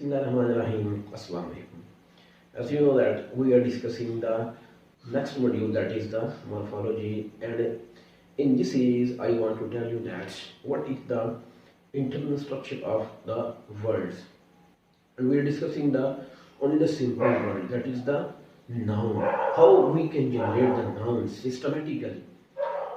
Bismillahirrahmanirrahim. Assalamu alaikum. As you know that we are discussing the next module, that is the morphology, and in this series I want to tell you that what is the internal structure of the words, and we are discussing the only the simple word, that is the noun, how we can generate the nouns systematically.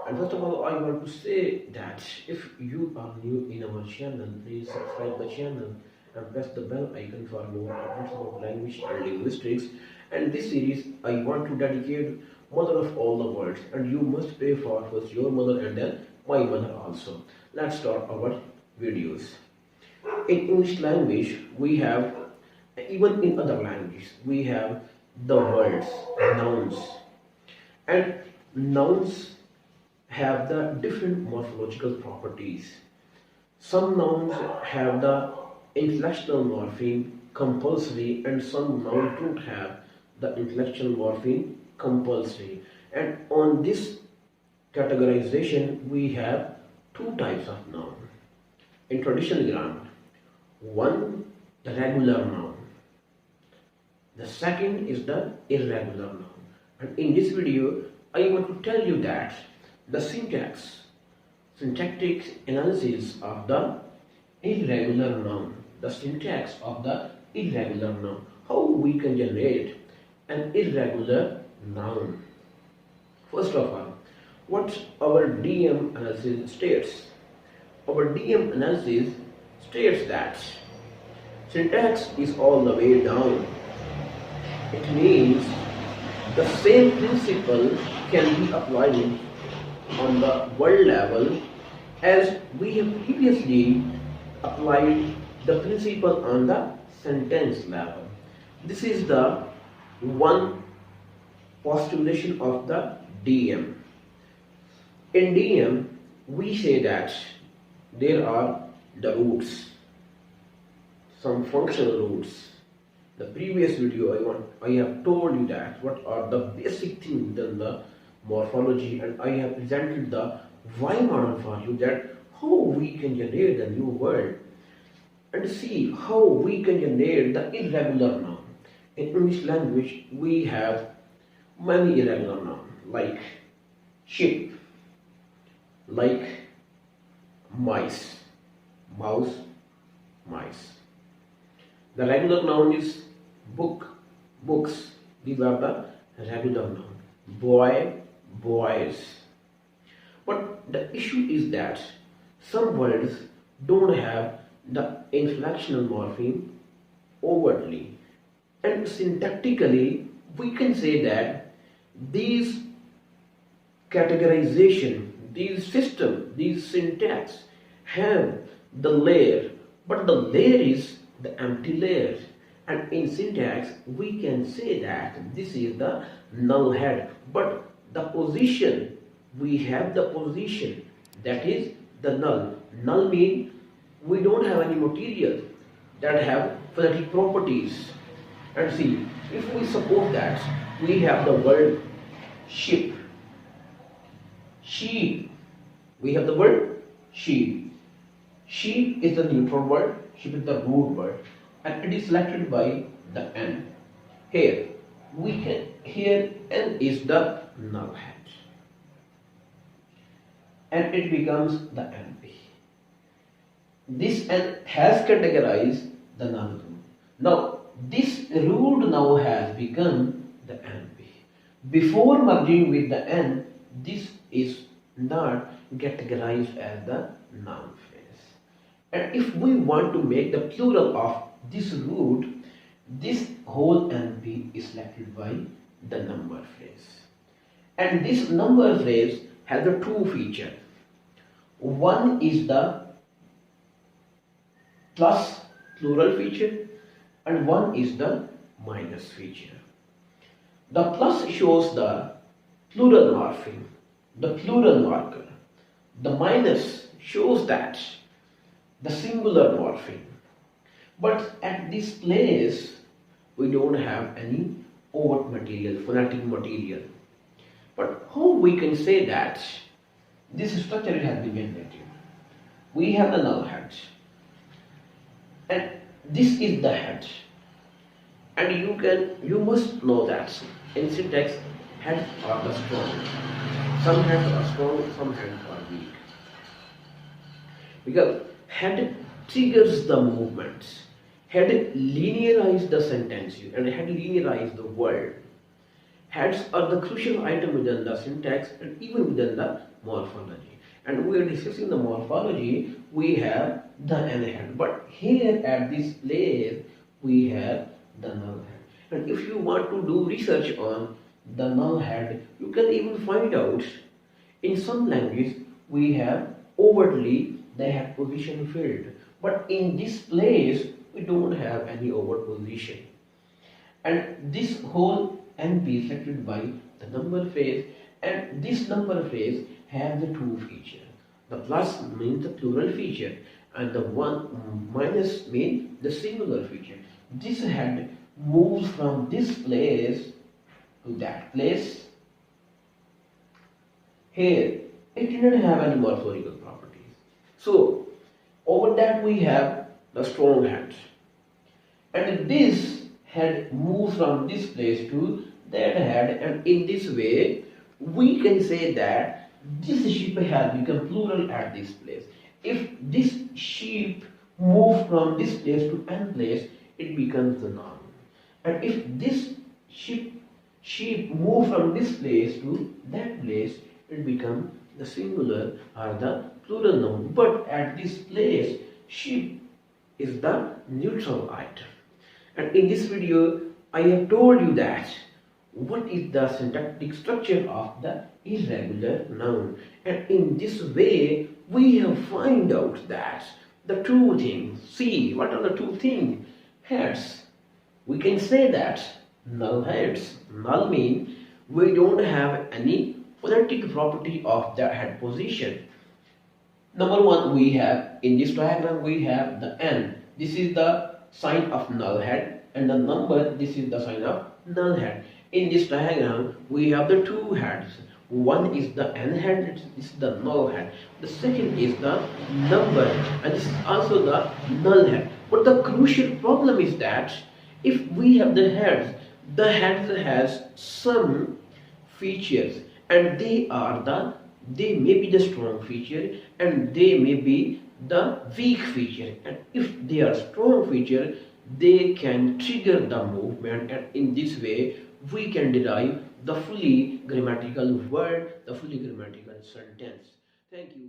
And first of all, I want to say that if you are new in our channel, please subscribe the channel and press the bell icon for more updates about language and linguistics. And this series, I want to dedicate mother of all the words, and you must pay for first your mother and then my mother also. Let's start our videos. In English language, we have, even in other languages, we have the words, nouns, and nouns have the different morphological properties. Some nouns have the inflectional morpheme compulsory, and some nouns don't have the inflectional morpheme compulsory. And on this categorization, we have two types of noun in traditional grammar. One, the regular noun. The second is the irregular noun. And in this video, I want to tell you that the syntactic analysis of the irregular noun, the syntax of the irregular noun, how we can generate an irregular noun. First of all, what our DM analysis states? Our DM analysis states that syntax is all the way down. It means the same principle can be applied on the word level as we have previously applied the principle on the sentence level. This is the one postulation of the DM. In DM, we say that there are the roots, some functional roots. The previous video I have told you that what are the basic things in the morphology, and I have presented the why model for you, that how we can generate a new word and see how we can generate the irregular noun. In English language, we have many irregular nouns like sheep, like mice, mouse, mice. The regular noun is book, books. These are the regular nouns. Boy, boys. But the issue is that some words don't have the inflectional morpheme overtly, and syntactically we can say that these categorization, these system, these syntax have the layer, but the layer is the empty layer. And in syntax we can say that this is the null head, but the position, we have the position, that is the null. Null means we don't have any material that have phonetic properties. And see, if we suppose that we have the word sheep, sheep, we have the word sheep. Sheep is the neutral word, sheep is the root word, and it is selected by the N. Here N is the null head, and it becomes the NP. This N has categorized the null root. Now this root now has become the NP. Before merging with the N, this is not categorized as the noun phrase. And if we want to make the plural of this root, this whole NP is selected by the number phrase. And this number phrase has the two features. One is the plus plural feature, and one is the minus feature. The plus shows the plural morpheme, the plural marker. The minus shows that the singular morpheme. But at this place, we don't have any overt material, phonetic material. But how we can say that this structure has been generated? We have the null head, and this is the head, and you must know that in syntax heads are the strong. Some heads are strong, some heads are weak. Because head triggers the movements. Head linearize the sentences and head linearize the word. Heads are the crucial item within the syntax and even within the morphology. And we are discussing the morphology, we have the N head. But here at this place, we have the null head. And if you want to do research on the null head, you can even find out in some languages we have overtly the head position field. But in this place, we don't have any overt position. And this whole NP selected by the number phrase, and this number phrase has the two features. The plus means the plural feature and the one minus means the singular feature. This head moves from this place to that place. Here it didn't have any morphological properties. So over that we have the strong head. And this head moves from this place to that head, and in this way we can say that this sheep has become plural at this place. If this sheep moves from this place to n place, it becomes the noun. And if this sheep move from this place to that place, it becomes the singular or the plural noun. But at this place, sheep is the neutral item. And in this video, I have told you that what is the syntactic structure of the irregular noun. And in this way, we have find out that the two things. See, what are the two things? Heads. We can say that null heads. Null means we don't have any phonetic property of the head position. Number one, we have in this diagram we have the n. This is the sign of null head, and the number, this is the sign of null head. In this diagram we have the two heads. One is the n head, this is the null head. The second is the number, and this is also the null head. But the crucial problem is that if we have the head has some features, and they may be the strong feature and they may be the weak feature. And if they are strong feature, they can trigger the movement, and in this way we can derive the fully grammatical word, the fully grammatical sentence. Thank you.